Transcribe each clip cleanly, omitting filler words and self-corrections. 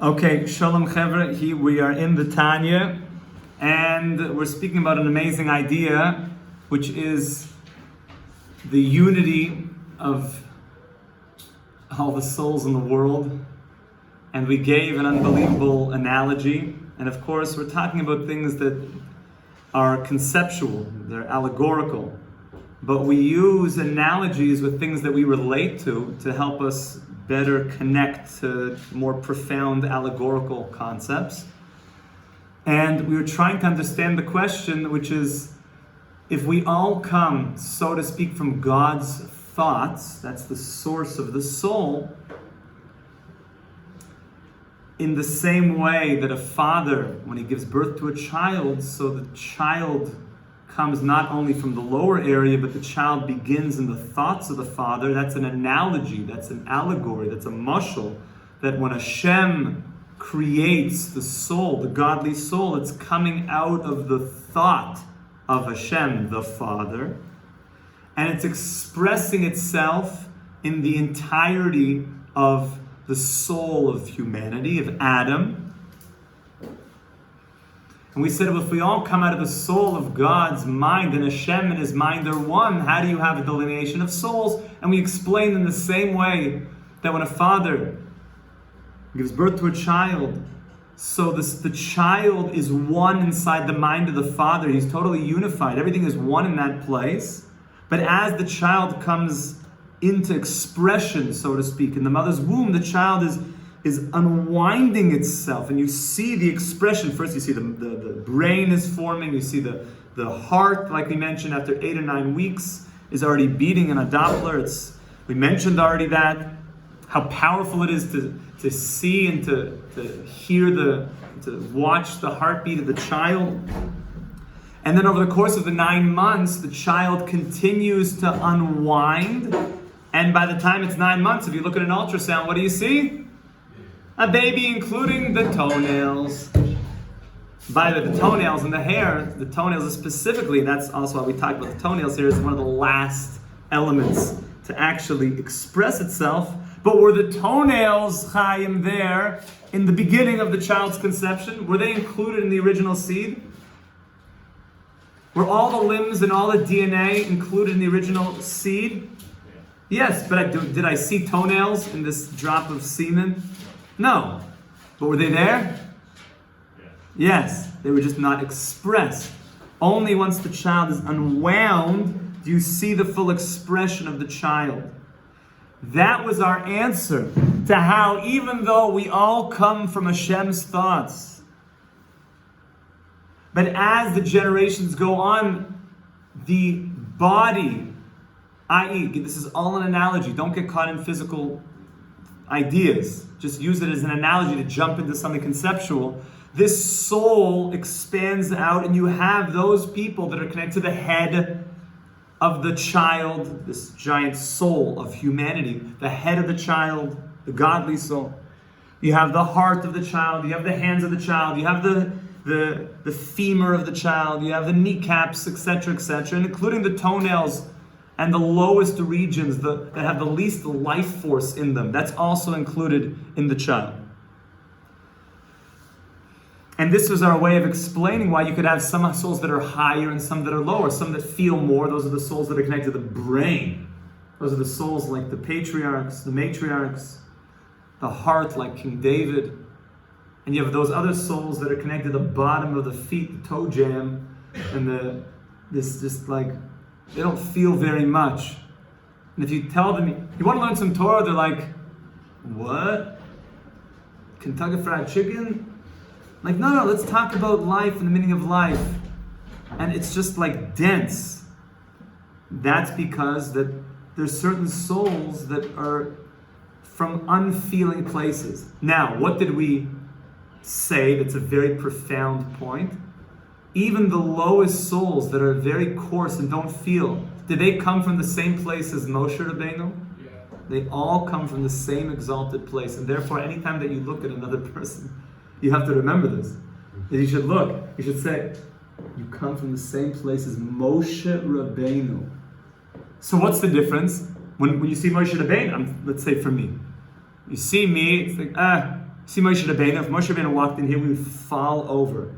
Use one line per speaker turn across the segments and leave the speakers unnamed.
Okay, Shalom Chevra, we are in the Tanya, and we're speaking about an amazing idea, which is the unity of all the souls in the world. And we gave an unbelievable analogy, and of course we're talking about things that are conceptual, they're allegorical, but we use analogies with things that we relate to help us better connect to more profound allegorical concepts. And we were trying to understand the question, which is, if we all come, so to speak, from God's thoughts, that's the source of the soul, in the same way that a father, when he gives birth to a child, so the child comes not only from the lower area, but the child begins in the thoughts of the father. That's an analogy, that's an allegory, that's a mashal, that when Hashem creates the soul, the godly soul, it's coming out of the thought of Hashem, the Father, and it's expressing itself in the entirety of the soul of humanity, of Adam. And we said, well, if we all come out of the soul of God's mind, and Hashem and His mind are one, how do you have a delineation of souls? And we explained in the same way that when a father gives birth to a child, so the child is one inside the mind of the father. He's totally unified. Everything is one in that place. But as the child comes into expression, so to speak, in the mother's womb, the child is unwinding itself, and you see the expression. First you see the brain is forming, you see the heart, like we mentioned, after 8 or 9 weeks is already beating in a Doppler. We mentioned already that, how powerful it is to see and to hear to watch the heartbeat of the child. And then over the course of the 9 months, the child continues to unwind, and by the time it's 9 months, if you look at an ultrasound, what do you see? A baby, including the toenails. By the toenails and the hair, the toenails specifically, that's also why we talk about the toenails here, is one of the last elements to actually express itself. But were the toenails, Chaim, there in the beginning of the child's conception? Were they included in the original seed? Were all the limbs and all the DNA included in the original seed? Yes, but did I see toenails in this drop of semen? No. But were they there? Yes. They were just not expressed. Only once the child is unwound do you see the full expression of the child. That was our answer to how, even though we all come from Hashem's thoughts, but as the generations go on, the body, i.e., this is all an analogy, don't get caught in physical ideas, just use it as an analogy to jump into something conceptual. This soul expands out, and you have those people that are connected to the head of the child, this giant soul of humanity, the head of the child, the godly soul. You have the heart of the child, you have the hands of the child, you have the femur of the child, you have the kneecaps, etc., and including the toenails and the lowest regions that have the least life force in them. That's also included in the child. And this was our way of explaining why you could have some souls that are higher and some that are lower, some that feel more. Those are the souls that are connected to the brain. Those are the souls like the patriarchs, the matriarchs, the heart like King David. And you have those other souls that are connected to the bottom of the feet, the toe jam, and this just like, they don't feel very much. And if you tell them, you want to learn some Torah, they're like, what? Kentucky Fried Chicken? Like, no, let's talk about life and the meaning of life. And it's just like dense. That's because that there's certain souls that are from unfeeling places. Now, what did we say that's a very profound point? Even the lowest souls that are very coarse and don't feel, did they come from the same place as Moshe Rabbeinu? Yeah. They all come from the same exalted place. And therefore, anytime that you look at another person, you have to remember this. That you should look, you should say, you come from the same place as Moshe Rabbeinu. So what's the difference? When you see Moshe Rabbeinu, let's say for me, you see me, it's like, See Moshe Rabbeinu, if Moshe Rabbeinu walked in here, we would fall over.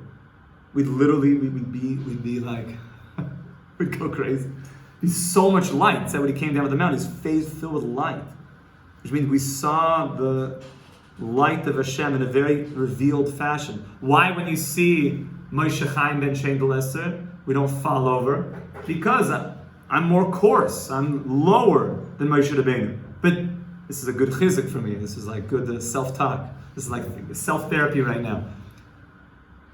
We'd be like, we'd go crazy. There's so much light. Said when he came down with the mountain, his face filled with light. Which means we saw the light of Hashem in a very revealed fashion. Why when you see Moshe Chaim ben Shem D'Lesser, we don't fall over? Because I'm more coarse, I'm lower than Moshe Rabbeinu. But this is a good chizuk for me. This is like good self-talk. This is like self-therapy right now.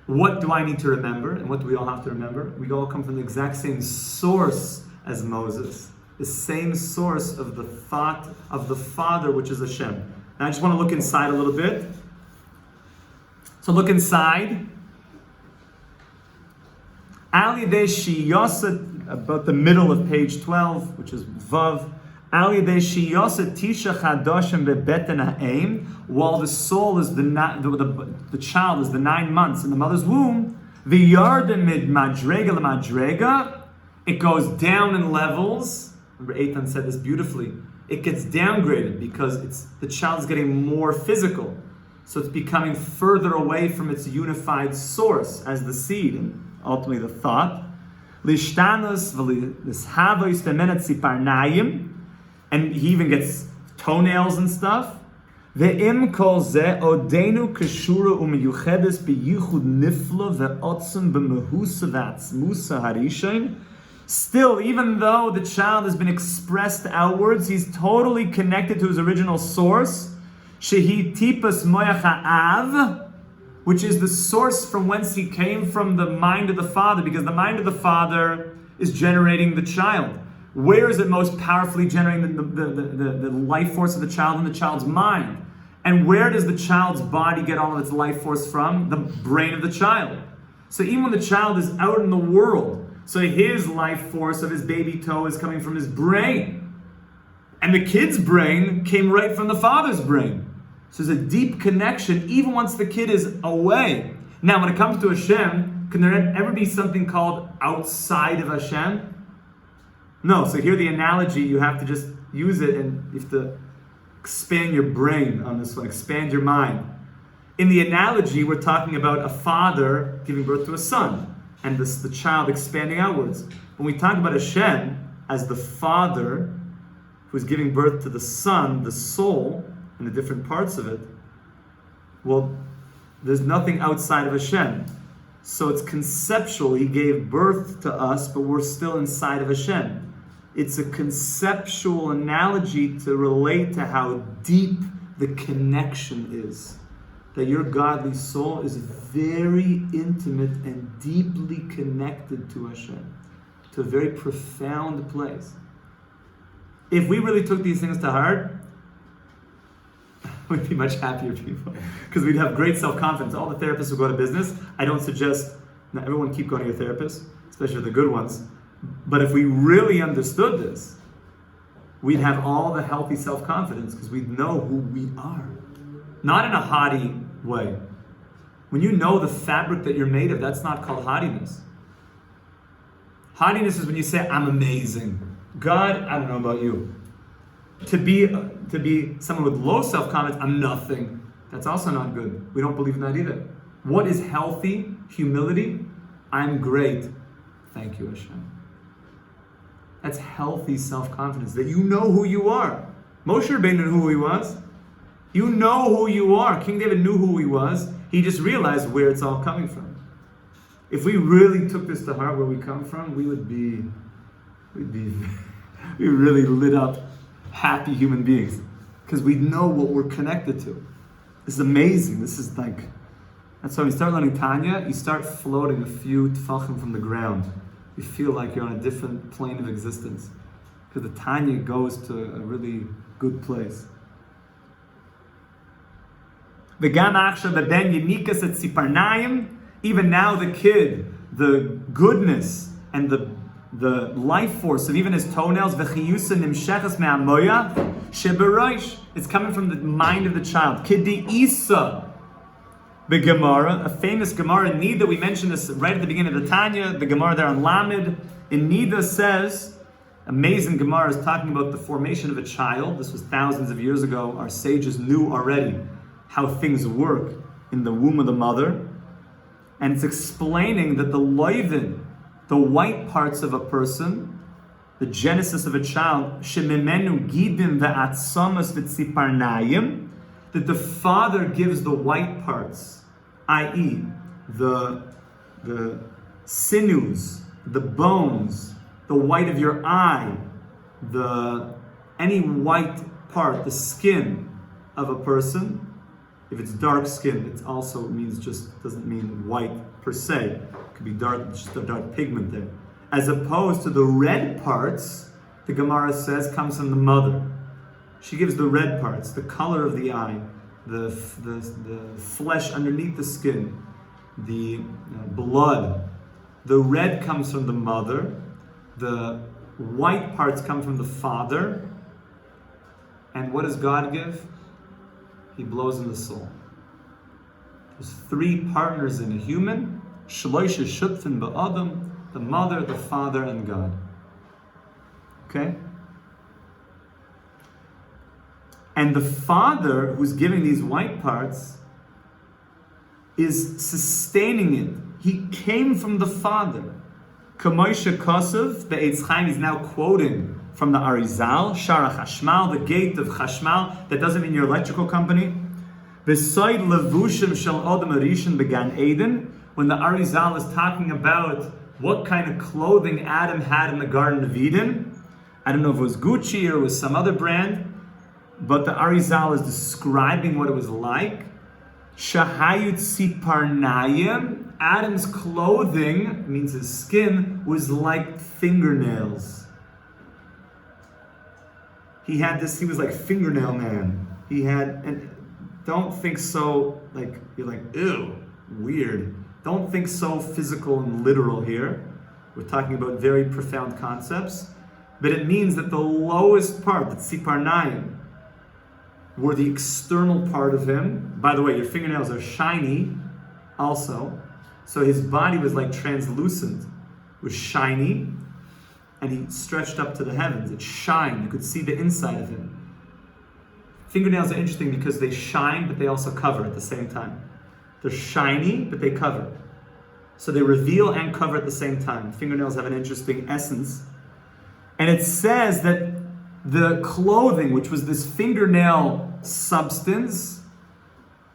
What do I need to remember? And what do we all have to remember? We all come from the exact same source as Moses. The same source of the thought of the Father, which is Hashem. Now I just want to look inside a little bit. So look inside. Ali de Shiyasa, about the middle of page 12, which is Vav. Ali de Shiyasa Tisha Chadoshim bebeten ha'em, while the soul is the child is the 9 months in the mother's womb. V'yarden mid madrega l'madrega, it goes down in levels. Remember, Eitan said this beautifully. It gets downgraded because the child is getting more physical. So it's becoming further away from its unified source as the seed and ultimately the thought. And he even gets toenails and stuff. Ve'im kol ze odenu keshura umiyuchedes biyichud nifla ve'otzim b'mehusa v'atzmusa harishain. Still, even though the child has been expressed outwards, he's totally connected to his original source. Shehi tipas moyach ha'av, which is the source from whence he came from, the mind of the Father, because the mind of the Father is generating the child. Where is it most powerfully generating the life force of the child? In the child's mind. And where does the child's body get all of its life force from? The brain of the child. So even when the child is out in the world, so his life force of his baby toe is coming from his brain. And the kid's brain came right from the father's brain. So there's a deep connection even once the kid is away. Now when it comes to Hashem, can there ever be something called outside of Hashem? No, so here the analogy, you have to just use it and you have to expand your brain on this one, expand your mind. In the analogy, we're talking about a father giving birth to a son and the child expanding outwards. When we talk about Hashem as the Father who's giving birth to the Son, the soul, and the different parts of it, well, there's nothing outside of Hashem. So it's conceptual. He gave birth to us, but we're still inside of Hashem. It's a conceptual analogy to relate to how deep the connection is. That your godly soul is very intimate and deeply connected to Hashem, to a very profound place. If we really took these things to heart, we'd be much happier people, because we'd have great self-confidence. All the therapists who go to business, I don't suggest, now everyone keep going to your therapist, especially the good ones, but if we really understood this, we'd have all the healthy self-confidence, because we'd know who we are. Not in a haughty way. When you know the fabric that you're made of, that's not called haughtiness. Haughtiness is when you say, I'm amazing. God, I don't know about you. To be someone with low self-confidence, I'm nothing. That's also not good. We don't believe in that either. What is healthy humility? I'm great. Thank you, Hashem. That's healthy self-confidence, that you know who you are. Moshe Rabbeinu knew who he was. You know who you are. King David knew who he was. He just realized where it's all coming from. If we really took this to heart, where we come from, we'd be really lit up, happy human beings, because we know what we're connected to. This is amazing. This is like, that's why when you start learning Tanya, you start floating a few tefachim from the ground. You feel like you're on a different plane of existence, because the Tanya goes to a really good place. Even now the kid, the goodness and the life force of even his toenails, it's coming from the mind of the child. Kidi Isa, the Gemara, a famous Gemara in Nida, we mentioned this right at the beginning of the Tanya, the Gemara there on Lamed, in Nida says, amazing Gemara is talking about the formation of a child. This was thousands of years ago. Our sages knew already how things work in the womb of the mother. And it's explaining that the loivin, the white parts of a person, the genesis of a child, shemimenu gidim ve'atzamas v'tziparnayim, that the father gives the white parts, i.e., the sinews, the bones, the white of your eye, any white part, the skin of a person. If it's dark skin, it also doesn't mean white per se. It could be dark, just a dark pigment there. As opposed to the red parts, the Gemara says, comes from the mother. She gives the red parts, the color of the eye, the flesh underneath the skin, the blood. The red comes from the mother. The white parts come from the father. And what does God give? He blows in the soul. There's 3 partners in a human: shloisha shutfin ba'adam, the mother, the father, and God. Okay? And the father, who's giving these white parts, is sustaining it. He came from the father. Kamoisha Kosev, the Eitz Chaim is now quoting from the Arizal, Shara Chashmal, the gate of Chashmal. That doesn't mean your electrical company. Beside levushim shel Adam Arishan began Eden, when the Arizal is talking about what kind of clothing Adam had in the Garden of Eden. I don't know if it was Gucci or it was some other brand, but the Arizal is describing what it was like. Shahayut Siparnayim, Adam's clothing, means his skin, was like fingernails. He was like fingernail man. And don't think so, like, you're like, ew, weird. Don't think so physical and literal here. We're talking about very profound concepts. But it means that the lowest part, the Siparnayim, were the external part of him. By the way, your fingernails are shiny also. So his body was like translucent, was shiny, and he stretched up to the heavens. It shined. You could see the inside of him. Fingernails are interesting because they shine, but they also cover at the same time. They're shiny, but they cover. So they reveal and cover at the same time. Fingernails have an interesting essence. And it says that the clothing, which was this fingernail substance,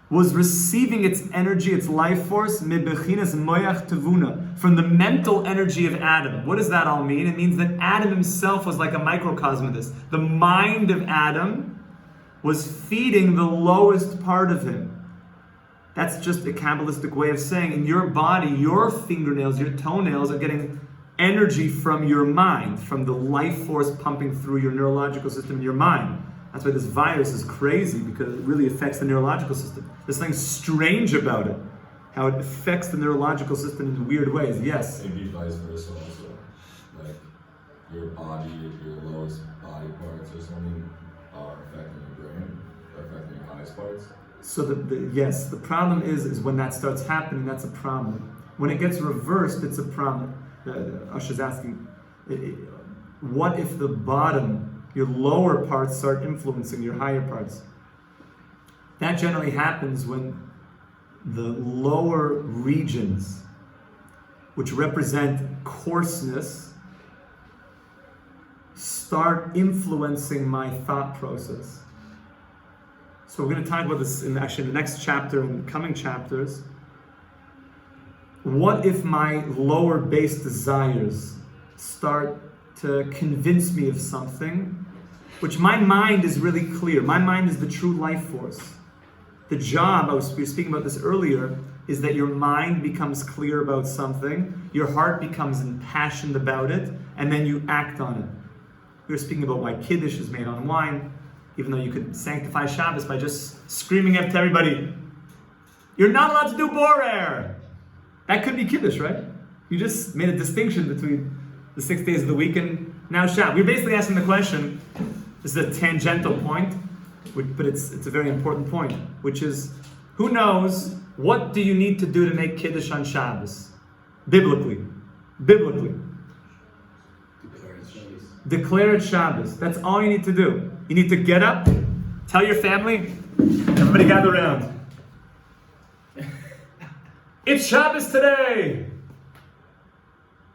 was receiving its energy, its life force, mebechinas moyach tevuna, from the mental energy of Adam. What does that all mean? It means that Adam himself was like a microcosm of this. The mind of Adam was feeding the lowest part of him. That's just a Kabbalistic way of saying, in your body, your fingernails, your toenails are getting energy from your mind, from the life force pumping through your neurological system in your mind. That's why this virus is crazy, because it really affects the neurological system. There's something strange about it, how it affects the neurological system in weird ways. Yes?
Maybe vice versa also. Like your body, your lowest body parts or something are affecting your brain, or affecting your highest parts.
So yes, the problem is when that starts happening, that's a problem. When it gets reversed, it's a problem. Usher's asking, what if the bottom, your lower parts start influencing your higher parts? That generally happens when the lower regions, which represent coarseness, start influencing my thought process. So we're going to talk about this in the next chapter and coming chapters. What if my lower base desires start to convince me of something, which my mind is really clear. My mind is the true life force. The job, we were speaking about this earlier, is that your mind becomes clear about something, your heart becomes impassioned about it, and then you act on it. We were speaking about why Kiddush is made on wine, even though you could sanctify Shabbos by just screaming at everybody, you're not allowed to do borer. That could be Kiddush, right? You just made a distinction between the 6 days of the week and now Shabbos. We're basically asking the question, this is a tangential point, but it's a very important point, which is, who knows, what do you need to do to make Kiddush on Shabbos? Biblically. Declare it Shabbos. That's all you need to do. You need to get up, tell your family, Everybody gather around. It's Shabbos today.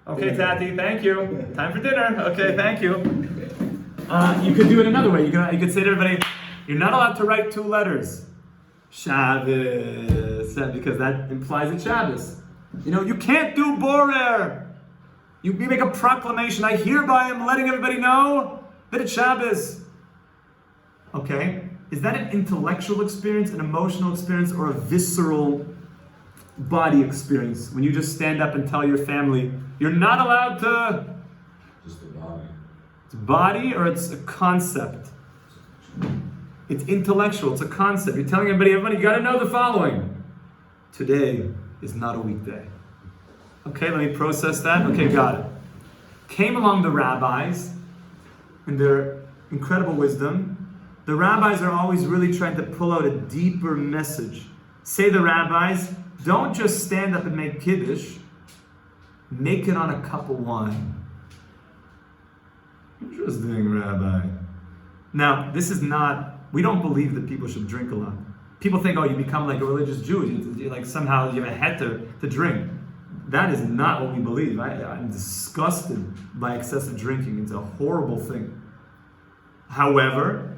Okay, Tati, thank you. Time for dinner. Okay, thank you. You could do it another way. You could say to everybody, you're not allowed to write 2 letters. Shabbos, because that implies it's Shabbos. You can't do borer. You make a proclamation. I hereby am letting everybody know that it's Shabbos. Okay, is that an intellectual experience, an emotional experience, or a visceral body experience? When you just stand up and tell your family, you're not allowed to...
Just the body.
It's body or it's a concept? It's intellectual, it's a concept. You're telling everybody, you got to know the following. Today is not a weekday. Okay, let me process that. Okay, got it. Came along the rabbis in their incredible wisdom. The rabbis are always really trying to pull out a deeper message. Say the rabbis, don't just stand up and make kiddush, make it on a cup of wine. Interesting, Rabbi. Now, this is not, we don't believe that people should drink a lot. People think, you become like a religious Jew, like somehow you have a heter to drink. That is not what we believe. I'm disgusted by excessive drinking. It's a horrible thing. However,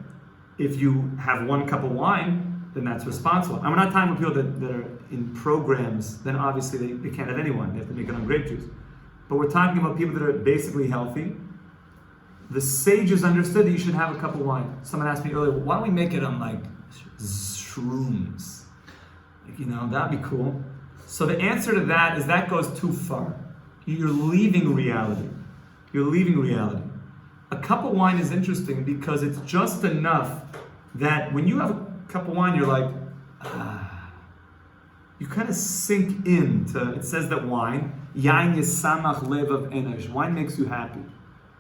if you have 1 cup of wine, then that's responsible. And we're not talking about people that are in programs, then obviously they can't have any wine. They have to make it on grape juice. But we're talking about people that are basically healthy. The sages understood that you should have a cup of wine. Someone asked me earlier, why don't we make it on like shrooms? That'd be cool. So the answer to that is that goes too far. You're leaving reality. You're leaving reality. A cup of wine is interesting because it's just enough that when you have a cup of wine, you're like, you kind of sink into, it says that wine, yain yisamach levav enesh, wine makes you happy.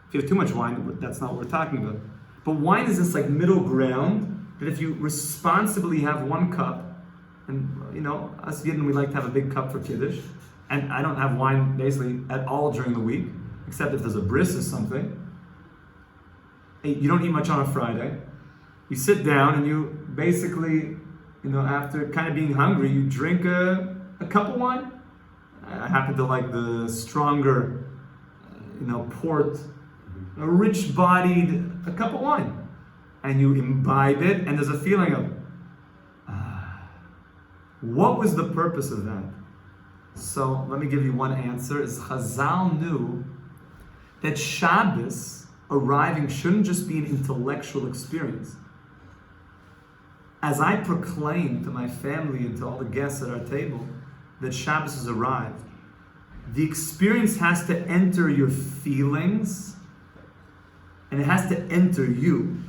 If you have too much wine, that's not what we're talking about. But wine is this like middle ground that if you responsibly have 1 cup, and us Yidden, we like to have a big cup for Kiddush, and I don't have wine basically at all during the week, except if there's a bris or something. You don't eat much on a Friday. You sit down and you basically, after kind of being hungry, you drink a cup of wine. I happen to like the stronger, port, a rich-bodied, a cup of wine. And you imbibe it, and there's a feeling of, what was the purpose of that? So let me give you one answer. Is Chazal knew that Shabbos arriving shouldn't just be an intellectual experience. As I proclaim to my family and to all the guests at our table that Shabbos has arrived, the experience has to enter your feelings and it has to enter you.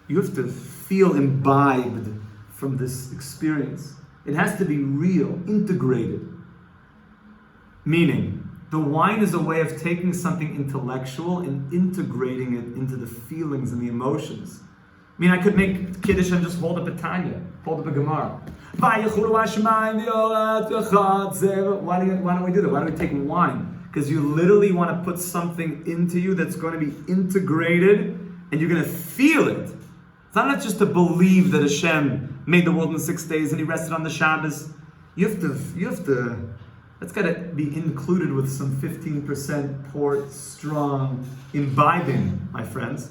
You have to feel imbibed from this experience. It has to be real, integrated. Meaning, the wine is a way of taking something intellectual and integrating it into the feelings and the emotions. I mean, I could make Kiddush and just hold up a Tanya, hold up a Gemara. Why don't we do that? Why don't we take wine? Because you literally want to put something into you that's going to be integrated and you're going to feel it. It's not just to believe that Hashem made the world in 6 days and He rested on the Shabbos. You have to. That's got to be included with some 15% port, strong, imbibing, my friends.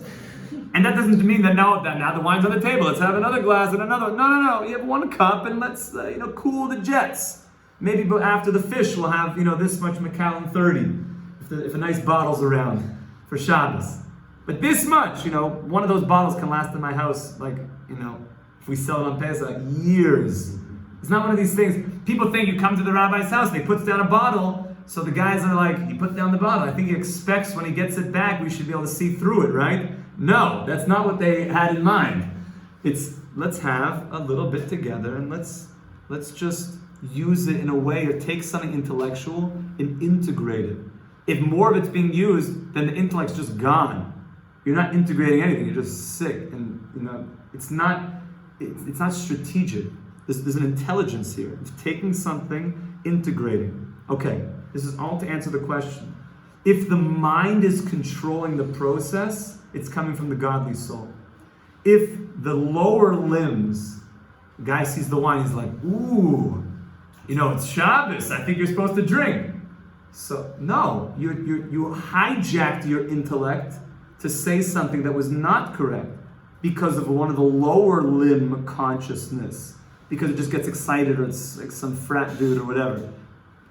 And that doesn't mean that now the wine's on the table. Let's have another glass and another. No. You have 1 cup and let's cool the jets. Maybe after the fish we'll have this much Macallan 30 if a nice bottle's around for Shabbos. But this much, one of those bottles can last in my house if we sell it on Pesach, years. It's not one of these things. People think you come to the rabbi's house and he puts down a bottle, so the guys are like, he put down the bottle. I think he expects when he gets it back, we should be able to see through it, right? No, that's not what they had in mind. It's, let's have a little bit together and let's just use it in a way or take something intellectual and integrate it. If more of it's being used, then the intellect's just gone. You're not integrating anything, you're just sick. And it's not strategic. There's an intelligence here of taking something, integrating. Okay, this is all to answer the question. If the mind is controlling the process, it's coming from the godly soul. If the lower limbs The guy sees the wine, he's like, ooh, it's Shabbos. I think you're supposed to drink. So no, you hijacked your intellect to say something that was not correct because of one of the lower limb consciousness, because it just gets excited, or it's like some frat dude or whatever.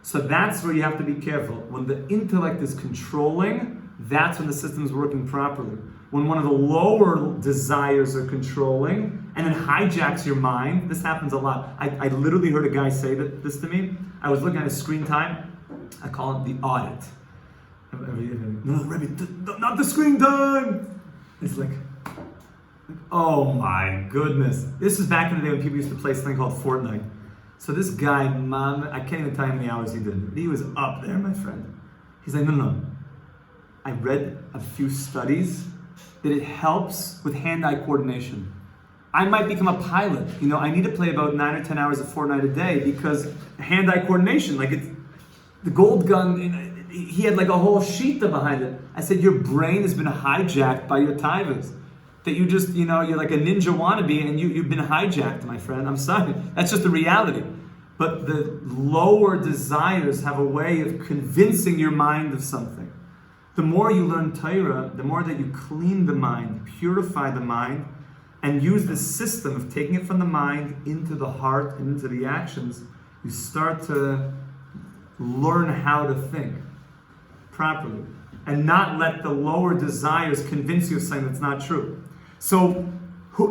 So that's where you have to be careful. When the intellect is controlling, that's when the system is working properly. When one of the lower desires are controlling and then hijacks your mind, this happens a lot. I literally heard a guy say this to me. I was looking at his screen time. I call it the audit. No, Rebbe, not the screen time. It's like, oh my goodness. This was back in the day when people used to play something called Fortnite. So this guy, Mom, I can't even tell you how many hours he did. He was up there, my friend. He's like, no. I read a few studies that it helps with hand-eye coordination. I might become a pilot. I need to play about 9 or 10 hours of Fortnite a day because hand-eye coordination, like it's the gold gun, he had like a whole shita behind it. I said, your brain has been hijacked by your taivas. That you just, you're like a ninja wannabe and you've been hijacked, my friend. I'm sorry. That's just the reality. But the lower desires have a way of convincing your mind of something. The more you learn Torah, the more that you clean the mind, purify the mind, and use the system of taking it from the mind into the heart and into the actions, you start to learn how to think properly and not let the lower desires convince you of something that's not true. So,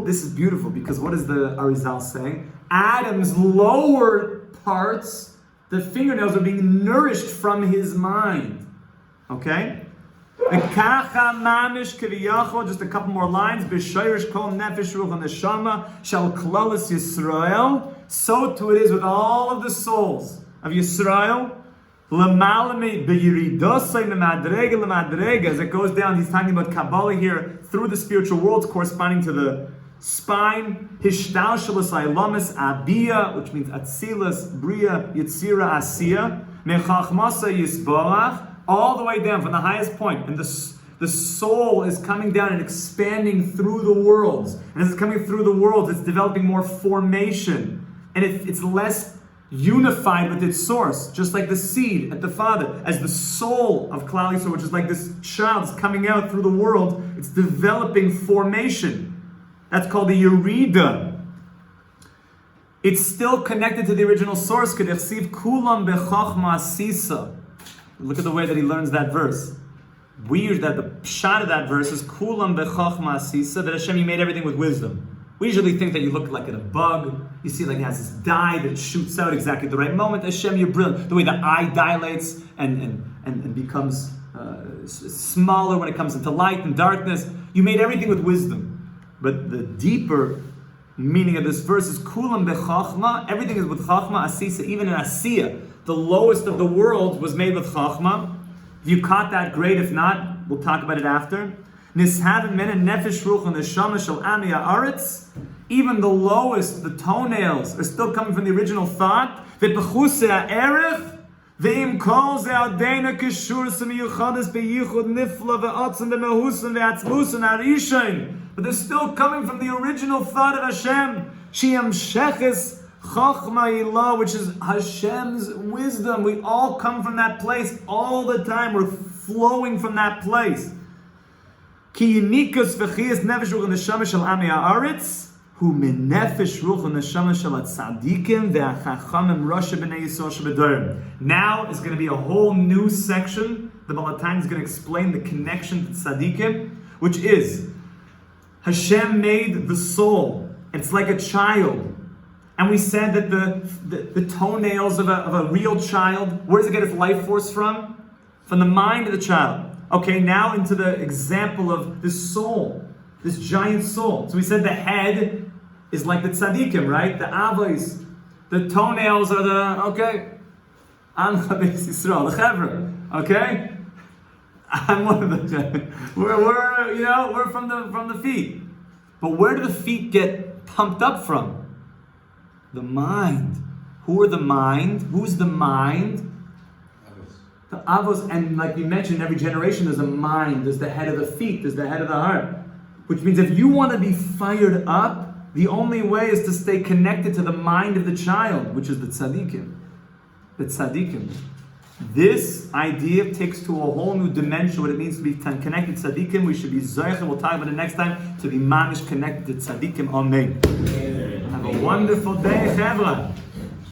this is beautiful, because what is the Arizal saying? Adam's lower parts, the fingernails, are being nourished from his mind. Okay? Just a couple more lines. B'shayrish kol nefesh ruach neshama shel klalos Yisrael. So too it is with all of the souls of Yisrael. As it goes down, he's talking about Kabbalah here, through the spiritual worlds corresponding to the spine. Hishtalshalos ailamis abia, which means Atzilus, Bria, Yitzira, Asiya. Mechachmasa Yisborach, all the way down from the highest point. And the soul is coming down and expanding through the worlds. And as it's coming through the worlds, it's developing more formation. And it's less unified with its source, just like the seed at the father. As the soul of Klal Yisrael, which is like this child, is coming out through the world, it's developing formation. That's called the Yerida. It's still connected to the original source. Kedechsiv kulam bechachma asisa. Look at the way that he learns that verse. We use that, the pshat of that verse is kulam bechachma asisa, that Hashem, you made everything with wisdom. We usually think that you look like a bug. You see like it has this dye that shoots out exactly at the right moment. Hashem, you're brilliant. The way the eye dilates and becomes smaller when it comes into light and darkness. You made everything with wisdom. But the deeper meaning of this verse is kulam bechachma. Everything is with chachma asisa. Even in Asiya, the lowest of the worlds was made with chachma. If you caught that, great. If not, we'll talk about it after. Even the lowest, the toenails, are still coming from the original thought. But they're still coming from the original thought of Hashem, which is Hashem's wisdom. We all come from that place all the time. We're flowing from that place. Ki yinikus v'chiyas nefesh ruach neshama shel ami haaretz hu min nefesh ruach neshama shel hatzadikim ve'achachamim rasha b'nei Yisrael shebedorim. Now is going to be a whole new section. The Baal HaTanya is going to explain the connection to tzadikim, which is Hashem made the soul. It's like a child. And we said that the toenails of a real child, where does it get its life force from? From the mind of the child. Okay, now into the example of this soul, this giant soul. So we said the head is like the tzaddikim, right? The avos. The toenails are the, okay, I'm Beis Yisrael, the chevra, okay? I'm one of the, we're from the feet. But where do the feet get pumped up from? The mind. Who are the mind? Who's the mind? The avos, and like we mentioned, in every generation there's a mind, there's the head of the feet, there's the head of the heart. Which means if you want to be fired up, The only way is to stay connected to the mind of the child, which is the tzaddikim. The tzaddikim. This idea takes to a whole new dimension what it means to be connected to tzaddikim. We should be zoich, we'll talk about it next time, to be mamish connected to tzaddikim. Amen. Have a wonderful day, Chevra.